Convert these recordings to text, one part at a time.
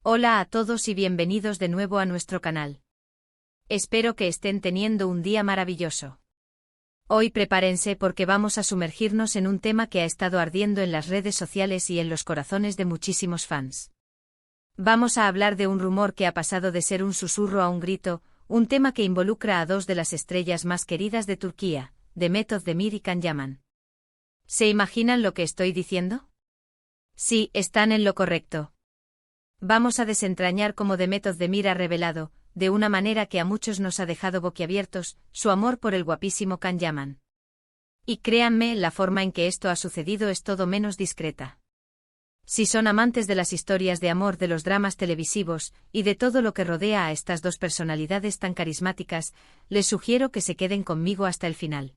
Hola a todos y bienvenidos de nuevo a nuestro canal. Espero que estén teniendo un día maravilloso. Hoy prepárense porque vamos a sumergirnos en un tema que ha estado ardiendo en las redes sociales y en los corazones de muchísimos fans. Vamos a hablar de un rumor que ha pasado de ser un susurro a un grito, un tema que involucra a dos de las estrellas más queridas de Turquía, Demet Özdemir y Can Yaman. ¿Se imaginan lo que estoy diciendo? Sí, están en lo correcto. Vamos a desentrañar cómo Demet Özdemir ha revelado, de una manera que a muchos nos ha dejado boquiabiertos, su amor por el guapísimo Can Yaman. Y créanme, la forma en que esto ha sucedido es todo menos discreta. Si son amantes de las historias de amor, de los dramas televisivos, y de todo lo que rodea a estas dos personalidades tan carismáticas, les sugiero que se queden conmigo hasta el final.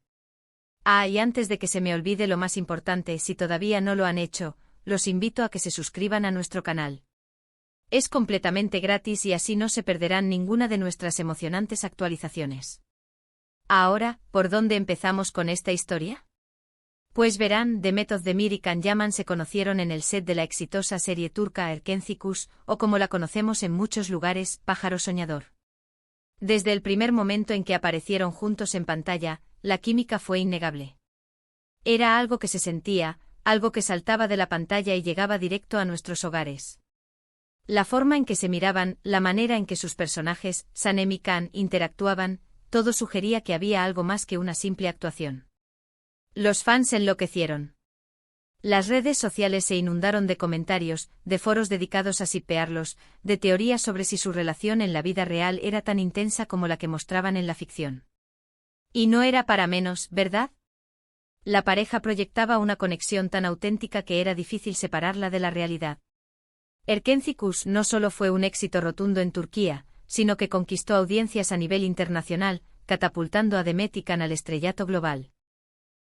Y antes de que se me olvide lo más importante, si todavía no lo han hecho, los invito a que se suscriban a nuestro canal. Es completamente gratis y así no se perderán ninguna de nuestras emocionantes actualizaciones. Ahora, ¿por dónde empezamos con esta historia? Pues verán, Demet Özdemir y Can Yaman se conocieron en el set de la exitosa serie turca Erkenci, o como la conocemos en muchos lugares, Pájaro Soñador. Desde el primer momento en que aparecieron juntos en pantalla, la química fue innegable. Era algo que se sentía, algo que saltaba de la pantalla y llegaba directo a nuestros hogares. La forma en que se miraban, la manera en que sus personajes, Sanem y Can, interactuaban, todo sugería que había algo más que una simple actuación. Los fans enloquecieron. Las redes sociales se inundaron de comentarios, de foros dedicados a shippearlos, de teorías sobre si su relación en la vida real era tan intensa como la que mostraban en la ficción. Y no era para menos, ¿verdad? La pareja proyectaba una conexión tan auténtica que era difícil separarla de la realidad. Erkenci no solo fue un éxito rotundo en Turquía, sino que conquistó audiencias a nivel internacional, catapultando a Demet y Can al estrellato global.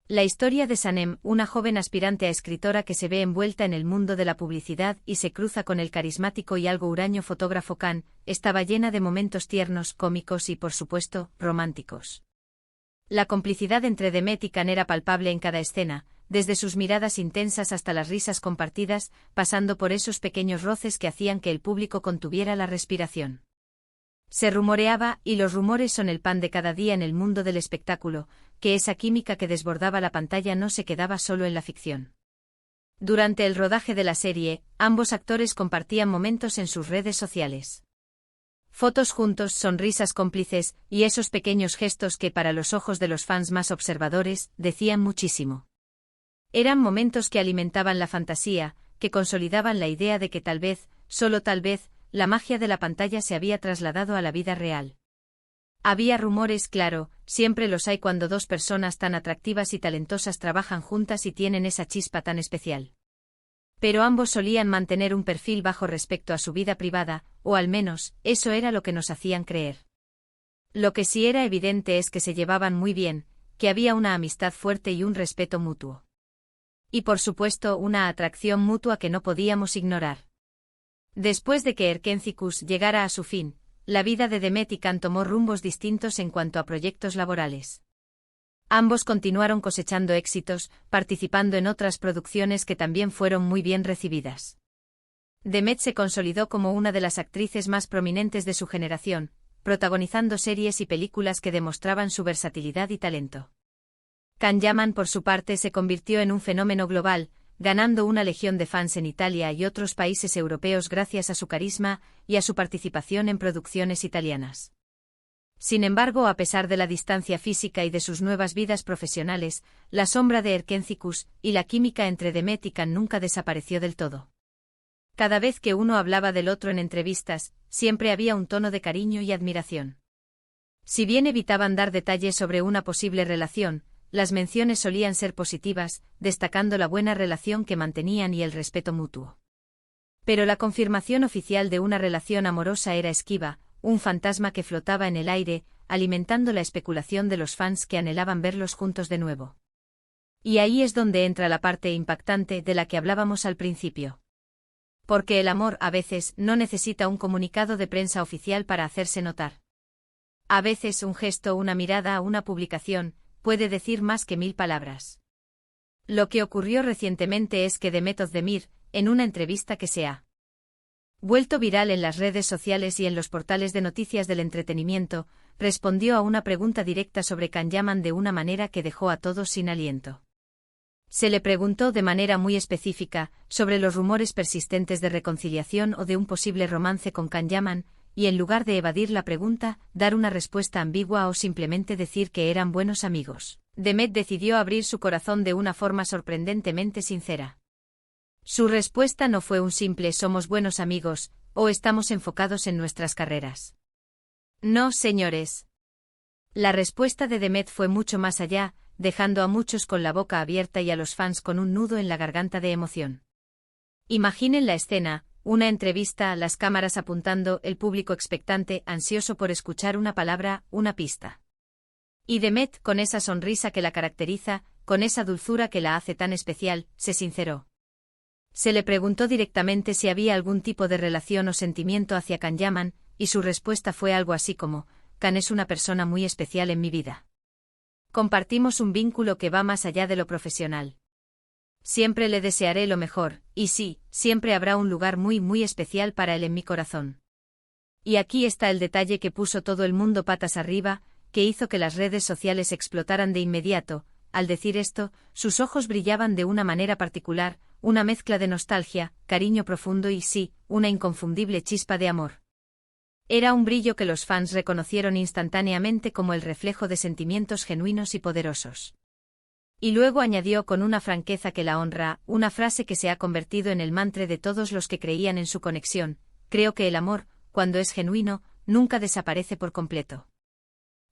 La historia de Sanem, una joven aspirante a escritora que se ve envuelta en el mundo de la publicidad y se cruza con el carismático y algo huraño fotógrafo Can, estaba llena de momentos tiernos, cómicos y, por supuesto, románticos. La complicidad entre Demet y Can era palpable en cada escena, desde sus miradas intensas hasta las risas compartidas, pasando por esos pequeños roces que hacían que el público contuviera la respiración. Se rumoreaba, y los rumores son el pan de cada día en el mundo del espectáculo, que esa química que desbordaba la pantalla no se quedaba solo en la ficción. Durante el rodaje de la serie, ambos actores compartían momentos en sus redes sociales. Fotos juntos, sonrisas cómplices, y esos pequeños gestos que para los ojos de los fans más observadores, decían muchísimo. Eran momentos que alimentaban la fantasía, que consolidaban la idea de que tal vez, solo tal vez, la magia de la pantalla se había trasladado a la vida real. Había rumores, claro, siempre los hay cuando dos personas tan atractivas y talentosas trabajan juntas y tienen esa chispa tan especial. Pero ambos solían mantener un perfil bajo respecto a su vida privada, o al menos, eso era lo que nos hacían creer. Lo que sí era evidente es que se llevaban muy bien, que había una amistad fuerte y un respeto mutuo. Y por supuesto una atracción mutua que no podíamos ignorar. Después de que Erkenci llegara a su fin, la vida de Demet y Can tomó rumbos distintos en cuanto a proyectos laborales. Ambos continuaron cosechando éxitos, participando en otras producciones que también fueron muy bien recibidas. Demet se consolidó como una de las actrices más prominentes de su generación, protagonizando series y películas que demostraban su versatilidad y talento. Can Yaman, por su parte, se convirtió en un fenómeno global, ganando una legión de fans en Italia y otros países europeos gracias a su carisma y a su participación en producciones italianas. Sin embargo, a pesar de la distancia física y de sus nuevas vidas profesionales, la sombra de Erkenci y la química entre Demet y Can nunca desapareció del todo. Cada vez que uno hablaba del otro en entrevistas, siempre había un tono de cariño y admiración. Si bien evitaban dar detalles sobre una posible relación, las menciones solían ser positivas, destacando la buena relación que mantenían y el respeto mutuo. Pero la confirmación oficial de una relación amorosa era esquiva, un fantasma que flotaba en el aire, alimentando la especulación de los fans que anhelaban verlos juntos de nuevo. Y ahí es donde entra la parte impactante de la que hablábamos al principio. Porque el amor, a veces, no necesita un comunicado de prensa oficial para hacerse notar. A veces un gesto, una mirada, una publicación, puede decir más que 1000 palabras. Lo que ocurrió recientemente es que Demet Özdemir, en una entrevista que se ha vuelto viral en las redes sociales y en los portales de noticias del entretenimiento, respondió a una pregunta directa sobre Can Yaman de una manera que dejó a todos sin aliento. Se le preguntó de manera muy específica sobre los rumores persistentes de reconciliación o de un posible romance con Can Yaman, y en lugar de evadir la pregunta, dar una respuesta ambigua o simplemente decir que eran buenos amigos, Demet decidió abrir su corazón de una forma sorprendentemente sincera. Su respuesta no fue un simple «somos buenos amigos» o «estamos enfocados en nuestras carreras». No, señores. La respuesta de Demet fue mucho más allá, dejando a muchos con la boca abierta y a los fans con un nudo en la garganta de emoción. Imaginen la escena, una entrevista, las cámaras apuntando, el público expectante, ansioso por escuchar una palabra, una pista. Y Demet, con esa sonrisa que la caracteriza, con esa dulzura que la hace tan especial, se sinceró. Se le preguntó directamente si había algún tipo de relación o sentimiento hacia Can Yaman, y su respuesta fue algo así como: Can es una persona muy especial en mi vida. Compartimos un vínculo que va más allá de lo profesional. Siempre le desearé lo mejor, y sí, siempre habrá un lugar muy muy especial para él en mi corazón. Y aquí está el detalle que puso todo el mundo patas arriba, que hizo que las redes sociales explotaran de inmediato. Al decir esto, sus ojos brillaban de una manera particular, una mezcla de nostalgia, cariño profundo y sí, una inconfundible chispa de amor. Era un brillo que los fans reconocieron instantáneamente como el reflejo de sentimientos genuinos y poderosos. Y luego añadió con una franqueza que la honra, una frase que se ha convertido en el mantra de todos los que creían en su conexión: creo que el amor, cuando es genuino, nunca desaparece por completo.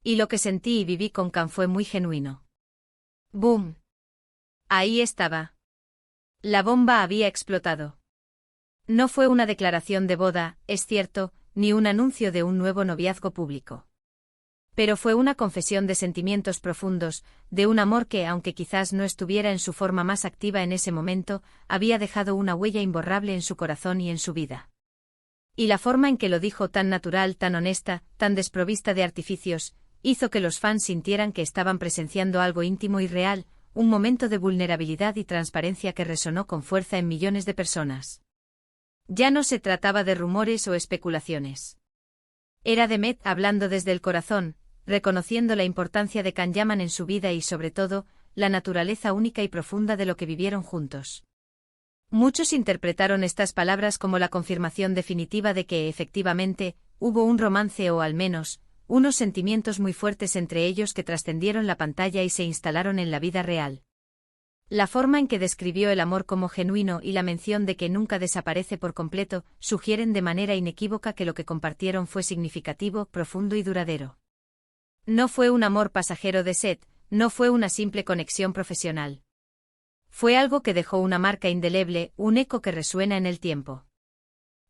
Y lo que sentí y viví con Can fue muy genuino. ¡Boom! Ahí estaba. La bomba había explotado. No fue una declaración de boda, es cierto, ni un anuncio de un nuevo noviazgo público. Pero fue una confesión de sentimientos profundos, de un amor que, aunque quizás no estuviera en su forma más activa en ese momento, había dejado una huella imborrable en su corazón y en su vida. Y la forma en que lo dijo, tan natural, tan honesta, tan desprovista de artificios, hizo que los fans sintieran que estaban presenciando algo íntimo y real, un momento de vulnerabilidad y transparencia que resonó con fuerza en millones de personas. Ya no se trataba de rumores o especulaciones. Era Demet hablando desde el corazón, reconociendo la importancia de Can Yaman en su vida y sobre todo, la naturaleza única y profunda de lo que vivieron juntos. Muchos interpretaron estas palabras como la confirmación definitiva de que, efectivamente, hubo un romance o al menos, unos sentimientos muy fuertes entre ellos que trascendieron la pantalla y se instalaron en la vida real. La forma en que describió el amor como genuino y la mención de que nunca desaparece por completo, sugieren de manera inequívoca que lo que compartieron fue significativo, profundo y duradero. No fue un amor pasajero de set, no fue una simple conexión profesional. Fue algo que dejó una marca indeleble, un eco que resuena en el tiempo.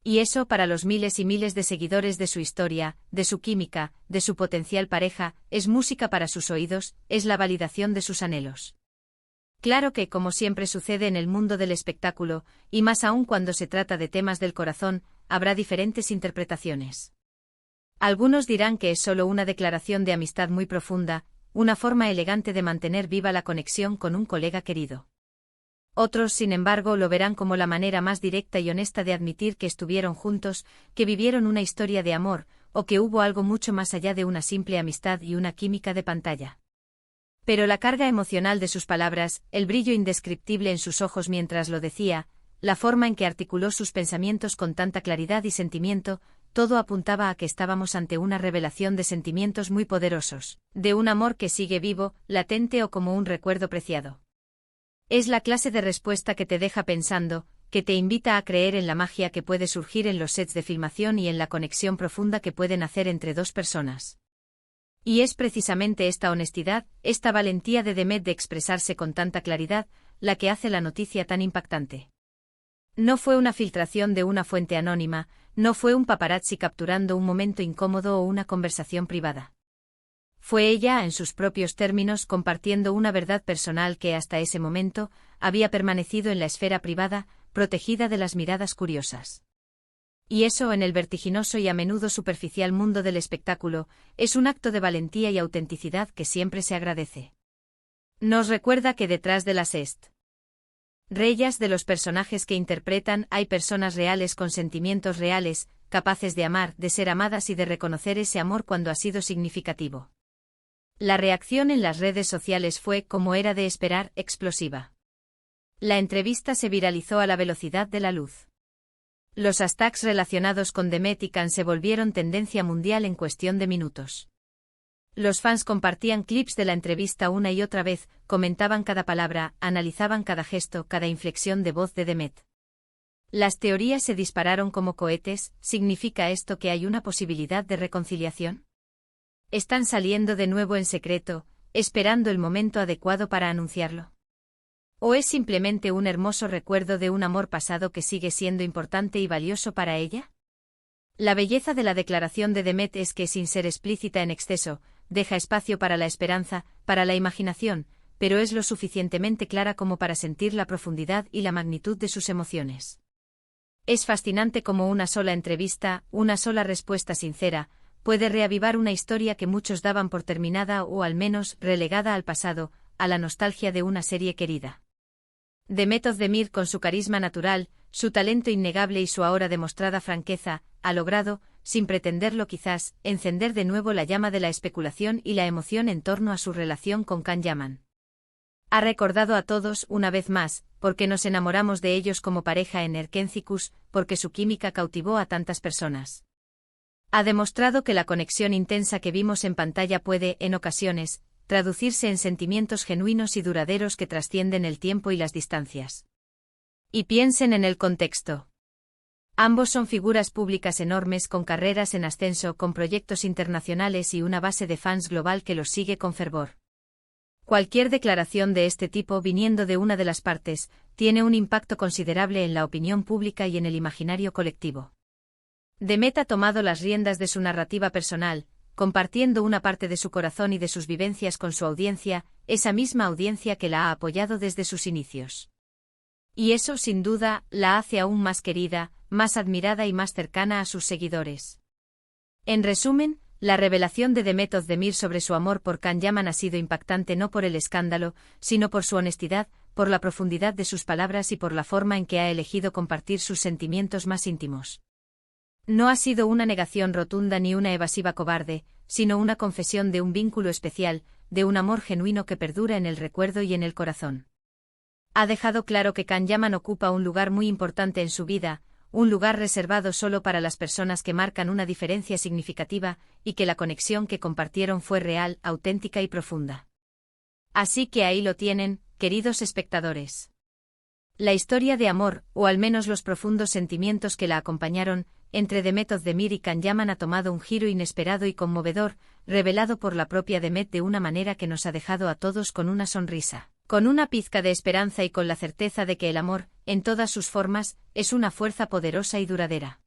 Y eso, para los miles y miles de seguidores de su historia, de su química, de su potencial pareja, es música para sus oídos, es la validación de sus anhelos. Claro que, como siempre sucede en el mundo del espectáculo, y más aún cuando se trata de temas del corazón, habrá diferentes interpretaciones. Algunos dirán que es solo una declaración de amistad muy profunda, una forma elegante de mantener viva la conexión con un colega querido. Otros, sin embargo, lo verán como la manera más directa y honesta de admitir que estuvieron juntos, que vivieron una historia de amor, o que hubo algo mucho más allá de una simple amistad y una química de pantalla. Pero la carga emocional de sus palabras, el brillo indescriptible en sus ojos mientras lo decía, la forma en que articuló sus pensamientos con tanta claridad y sentimiento, todo apuntaba a que estábamos ante una revelación de sentimientos muy poderosos, de un amor que sigue vivo, latente o como un recuerdo preciado. Es la clase de respuesta que te deja pensando, que te invita a creer en la magia que puede surgir en los sets de filmación y en la conexión profunda que pueden hacer entre dos personas. Y es precisamente esta honestidad, esta valentía de Demet de expresarse con tanta claridad, la que hace la noticia tan impactante. No fue una filtración de una fuente anónima, no fue un paparazzi capturando un momento incómodo o una conversación privada. Fue ella, en sus propios términos, compartiendo una verdad personal que hasta ese momento había permanecido en la esfera privada, protegida de las miradas curiosas. Y eso, en el vertiginoso y a menudo superficial mundo del espectáculo, es un acto de valentía y autenticidad que siempre se agradece. Nos recuerda que detrás de las Reyes de los personajes que interpretan, hay personas reales con sentimientos reales, capaces de amar, de ser amadas y de reconocer ese amor cuando ha sido significativo. La reacción en las redes sociales fue, como era de esperar, explosiva. La entrevista se viralizó a la velocidad de la luz. Los hashtags relacionados con Demet y Can se volvieron tendencia mundial en cuestión de minutos. Los fans compartían clips de la entrevista una y otra vez, comentaban cada palabra, analizaban cada gesto, cada inflexión de voz de Demet. Las teorías se dispararon como cohetes. ¿Significa esto que hay una posibilidad de reconciliación? ¿Están saliendo de nuevo en secreto, esperando el momento adecuado para anunciarlo? ¿O es simplemente un hermoso recuerdo de un amor pasado que sigue siendo importante y valioso para ella? La belleza de la declaración de Demet es que, sin ser explícita en exceso, deja espacio para la esperanza, para la imaginación, pero es lo suficientemente clara como para sentir la profundidad y la magnitud de sus emociones. Es fascinante cómo una sola entrevista, una sola respuesta sincera, puede reavivar una historia que muchos daban por terminada o al menos relegada al pasado, a la nostalgia de una serie querida. Demet Özdemir, con su carisma natural, su talento innegable y su ahora demostrada franqueza, ha logrado, sin pretenderlo quizás, encender de nuevo la llama de la especulación y la emoción en torno a su relación con Can Yaman. Ha recordado a todos, una vez más, por qué nos enamoramos de ellos como pareja en Erkencicus, porque su química cautivó a tantas personas. Ha demostrado que la conexión intensa que vimos en pantalla puede, en ocasiones, traducirse en sentimientos genuinos y duraderos que trascienden el tiempo y las distancias. Y piensen en el contexto. Ambos son figuras públicas enormes con carreras en ascenso, con proyectos internacionales y una base de fans global que los sigue con fervor. Cualquier declaración de este tipo viniendo de una de las partes, tiene un impacto considerable en la opinión pública y en el imaginario colectivo. Demet ha tomado las riendas de su narrativa personal, compartiendo una parte de su corazón y de sus vivencias con su audiencia, esa misma audiencia que la ha apoyado desde sus inicios. Y eso, sin duda, la hace aún más querida, más admirada y más cercana a sus seguidores. En resumen, la revelación de Demet Özdemir sobre su amor por Can Yaman ha sido impactante no por el escándalo, sino por su honestidad, por la profundidad de sus palabras y por la forma en que ha elegido compartir sus sentimientos más íntimos. No ha sido una negación rotunda ni una evasiva cobarde, sino una confesión de un vínculo especial, de un amor genuino que perdura en el recuerdo y en el corazón. Ha dejado claro que Can Yaman ocupa un lugar muy importante en su vida, un lugar reservado solo para las personas que marcan una diferencia significativa, y que la conexión que compartieron fue real, auténtica y profunda. Así que ahí lo tienen, queridos espectadores. La historia de amor, o al menos los profundos sentimientos que la acompañaron, entre Demet Özdemir y Can Yaman ha tomado un giro inesperado y conmovedor, revelado por la propia Demet de una manera que nos ha dejado a todos con una sonrisa, con una pizca de esperanza y con la certeza de que el amor, en todas sus formas, es una fuerza poderosa y duradera.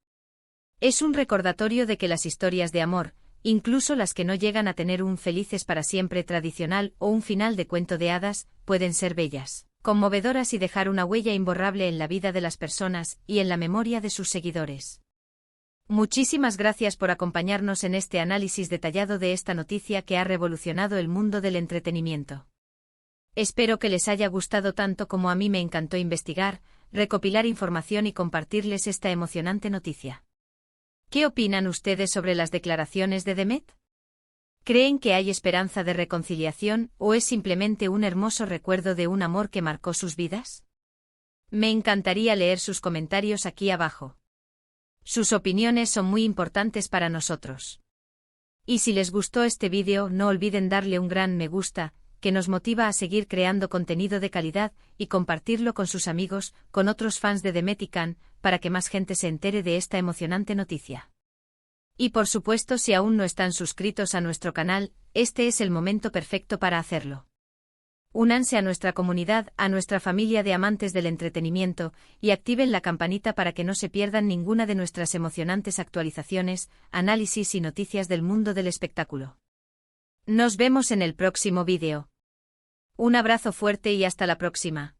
Es un recordatorio de que las historias de amor, incluso las que no llegan a tener un felices para siempre tradicional o un final de cuento de hadas, pueden ser bellas, conmovedoras y dejar una huella imborrable en la vida de las personas y en la memoria de sus seguidores. Muchísimas gracias por acompañarnos en este análisis detallado de esta noticia que ha revolucionado el mundo del entretenimiento. Espero que les haya gustado tanto como a mí me encantó investigar, recopilar información y compartirles esta emocionante noticia. ¿Qué opinan ustedes sobre las declaraciones de Demet? ¿Creen que hay esperanza de reconciliación o es simplemente un hermoso recuerdo de un amor que marcó sus vidas? Me encantaría leer sus comentarios aquí abajo. Sus opiniones son muy importantes para nosotros. Y si les gustó este vídeo, no olviden darle un gran me gusta, que nos motiva a seguir creando contenido de calidad y compartirlo con sus amigos, con otros fans de Demet y Can, para que más gente se entere de esta emocionante noticia. Y por supuesto, si aún no están suscritos a nuestro canal, este es el momento perfecto para hacerlo. Únanse a nuestra comunidad, a nuestra familia de amantes del entretenimiento, y activen la campanita para que no se pierdan ninguna de nuestras emocionantes actualizaciones, análisis y noticias del mundo del espectáculo. Nos vemos en el próximo vídeo. Un abrazo fuerte y hasta la próxima.